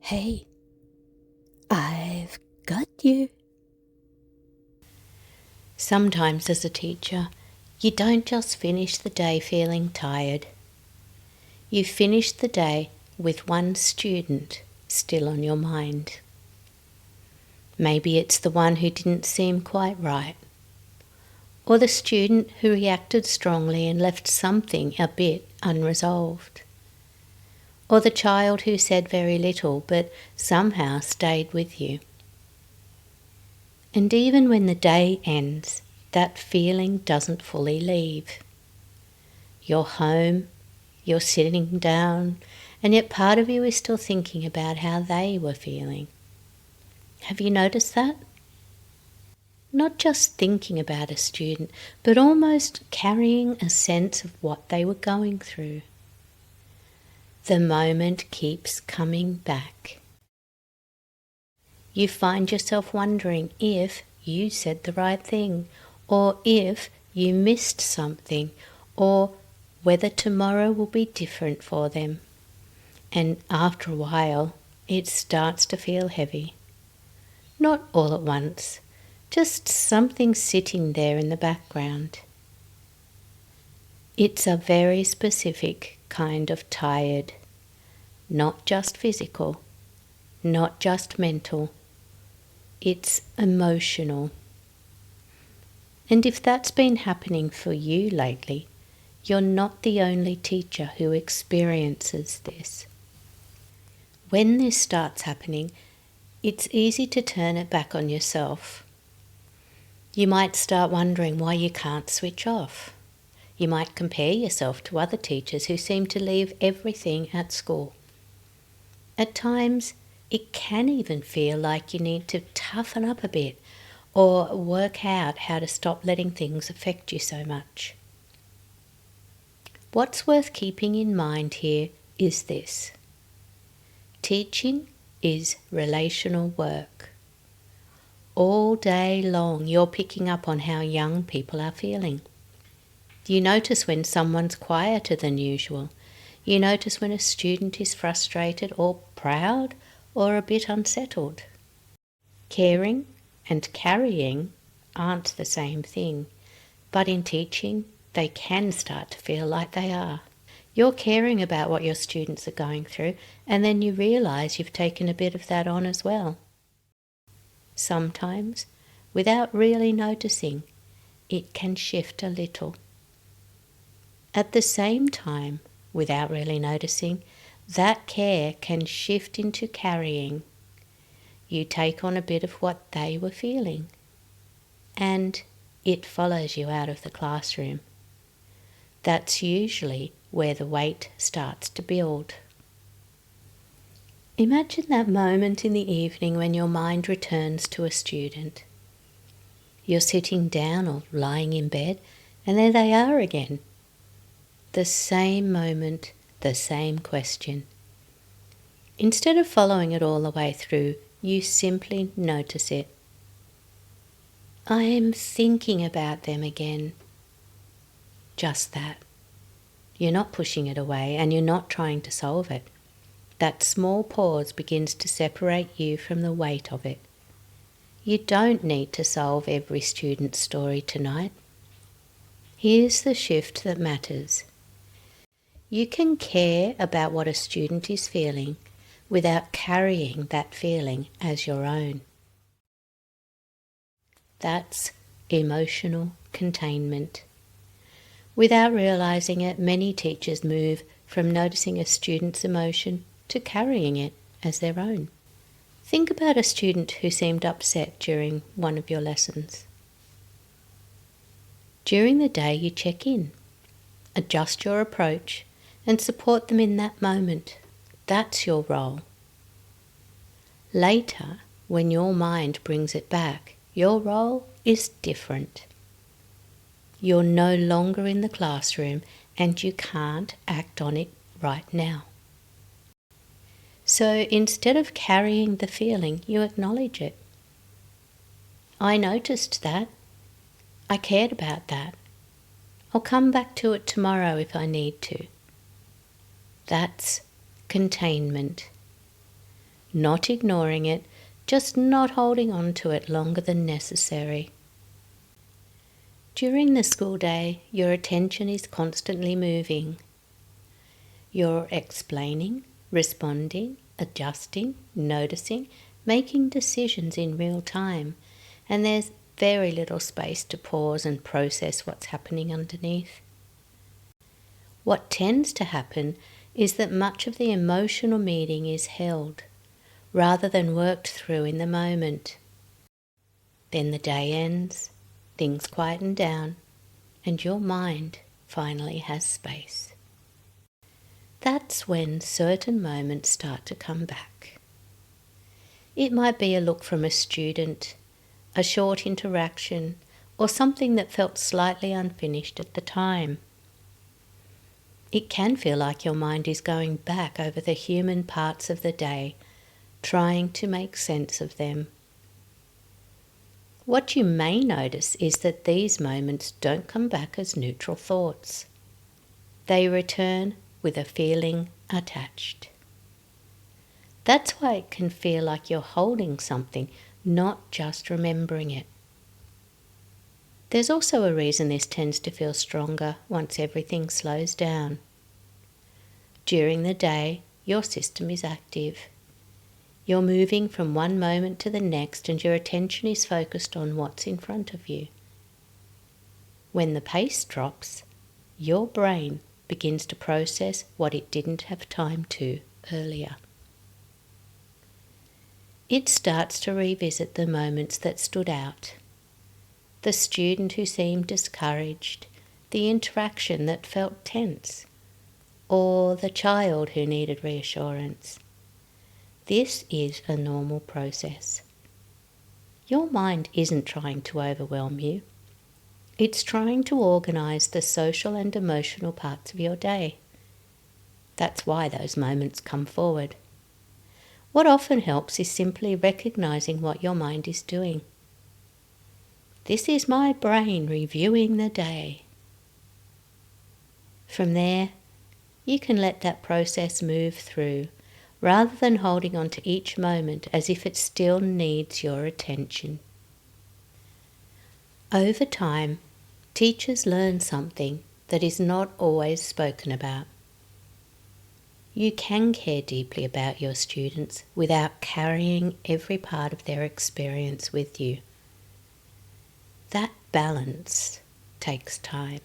Hey, I've got you. Sometimes as a teacher, you don't just finish the day feeling tired. You finish the day with one student still on your mind. Maybe it's the one who didn't seem quite right, or the student who reacted strongly and left something a bit unresolved, or the child who said very little but somehow stayed with you. And even when the day ends, that feeling doesn't fully leave. You're home, you're sitting down, and yet part of you is still thinking about how they were feeling. Have you noticed that? Not just thinking about a student, but almost carrying a sense of what they were going through. The moment keeps coming back. You find yourself wondering if you said the right thing, or if you missed something, or whether tomorrow will be different for them. And after a while, it starts to feel heavy. Not all at once, just something sitting there in the background. It's a very specific kind of tired, not just physical, not just mental. It's emotional. And if that's been happening for you lately, you're not the only teacher who experiences this. When this starts happening, it's easy to turn it back on yourself. You might start wondering why you can't switch off. You might compare yourself to other teachers who seem to leave everything at school. At times, it can even feel like you need to toughen up a bit or work out how to stop letting things affect you so much. What's worth keeping in mind here is this. Teaching is relational work. All day long, you're picking up on how young people are feeling. You notice when someone's quieter than usual. You notice when a student is frustrated or proud or a bit unsettled. Caring and carrying aren't the same thing, but in teaching, they can start to feel like they are. You're caring about what your students are going through, and then you realise you've taken a bit of that on as well. Sometimes, without really noticing, it can shift a little. At the same time, without really noticing, that care can shift into carrying. You take on a bit of what they were feeling, and it follows you out of the classroom. That's usually where the weight starts to build. Imagine that moment in the evening when your mind returns to a student. You're sitting down or lying in bed, and there they are again. The same moment, the same question. Instead of following it all the way through, you simply notice it. I am thinking about them again. Just that. You're not pushing it away and you're not trying to solve it. That small pause begins to separate you from the weight of it. You don't need to solve every student's story tonight. Here's the shift that matters. You can care about what a student is feeling without carrying that feeling as your own. That's emotional containment. Without realising it, many teachers move from noticing a student's emotion to carrying it as their own. Think about a student who seemed upset during one of your lessons. During the day, you check in, adjust your approach, and support them in that moment. That's your role. Later, when your mind brings it back, your role is different. You're no longer in the classroom and you can't act on it right now. So instead of carrying the feeling, you acknowledge it. I noticed that. I cared about that. I'll come back to it tomorrow if I need to. That's containment. not ignoring it, just not holding on to it longer than necessary. During the school day, your attention is constantly moving. You're explaining, responding, adjusting, noticing, making decisions in real time, and there's very little space to pause and process what's happening underneath. What tends to happen is that much of the emotional meeting is held, rather than worked through in the moment. Then the day ends, things quieten down, and your mind finally has space. That's when certain moments start to come back. It might be a look from a student, a short interaction, or something that felt slightly unfinished at the time. It can feel like your mind is going back over the human parts of the day, trying to make sense of them. What you may notice is that these moments don't come back as neutral thoughts. They return with a feeling attached. That's why it can feel like you're holding something, not just remembering it. There's also a reason this tends to feel stronger once everything slows down. During the day, your system is active. You're moving from one moment to the next and your attention is focused on what's in front of you. When the pace drops, your brain begins to process what it didn't have time to earlier. It starts to revisit the moments that stood out. The student who seemed discouraged, the interaction that felt tense, or the child who needed reassurance. This is a normal process. Your mind isn't trying to overwhelm you. It's trying to organise the social and emotional parts of your day. That's why those moments come forward. What often helps is simply recognising what your mind is doing. This is my brain reviewing the day. From there, you can let that process move through, rather than holding on to each moment as if it still needs your attention. Over time, teachers learn something that is not always spoken about. You can care deeply about your students without carrying every part of their experience with you. That balance takes time.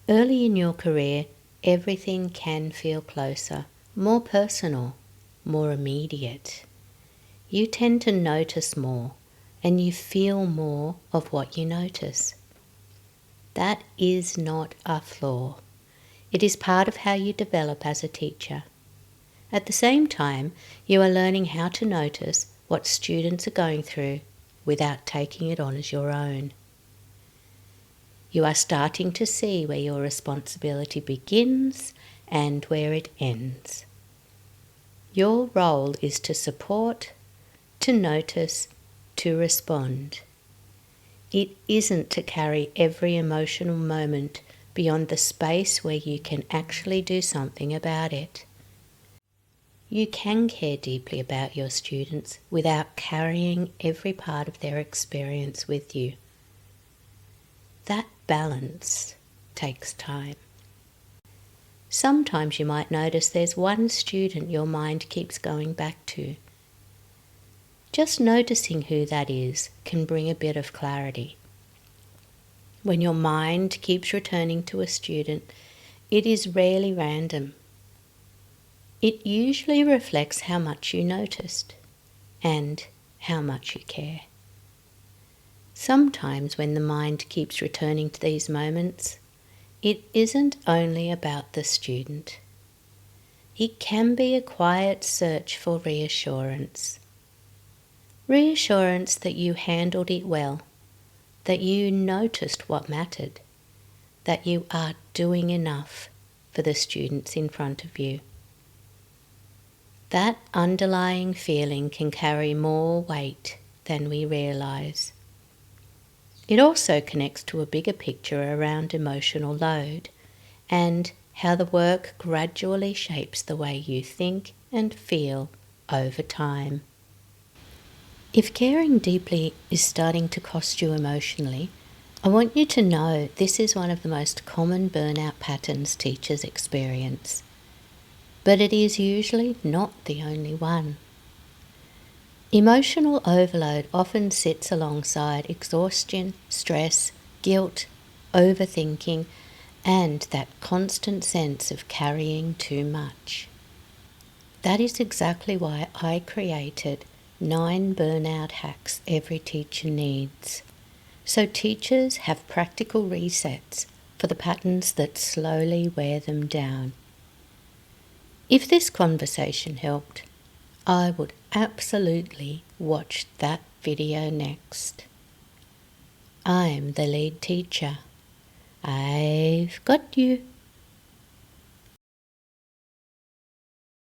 Early in your career, everything can feel closer, more personal, more immediate. You tend to notice more, and you feel more of what you notice. That is not a flaw. It is part of how you develop as a teacher. At the same time, you are learning how to notice what students are going through without taking it on as your own. You are starting to see where your responsibility begins and where it ends. Your role is to support, to notice, to respond. It isn't to carry every emotional moment beyond the space where you can actually do something about it. You can care deeply about your students without carrying every part of their experience with you. That balance takes time. Sometimes you might notice there's one student your mind keeps going back to. Just noticing who that is can bring a bit of clarity. When your mind keeps returning to a student, it is rarely random. It usually reflects how much you noticed and how much you care. Sometimes when the mind keeps returning to these moments, it isn't only about the student. It can be a quiet search for reassurance. Reassurance that you handled it well, that you noticed what mattered, that you are doing enough for the students in front of you. That underlying feeling can carry more weight than we realise. It also connects to a bigger picture around emotional load and how the work gradually shapes the way you think and feel over time. If caring deeply is starting to cost you emotionally, I want you to know this is one of the most common burnout patterns teachers experience. But it is usually not the only one. Emotional overload often sits alongside exhaustion, stress, guilt, overthinking, and that constant sense of carrying too much. That is exactly why I created 9 burnout hacks every teacher needs. So teachers have practical resets for the patterns that slowly wear them down. If this conversation helped, I would absolutely watch that video next. I'm the lead teacher. I've got you.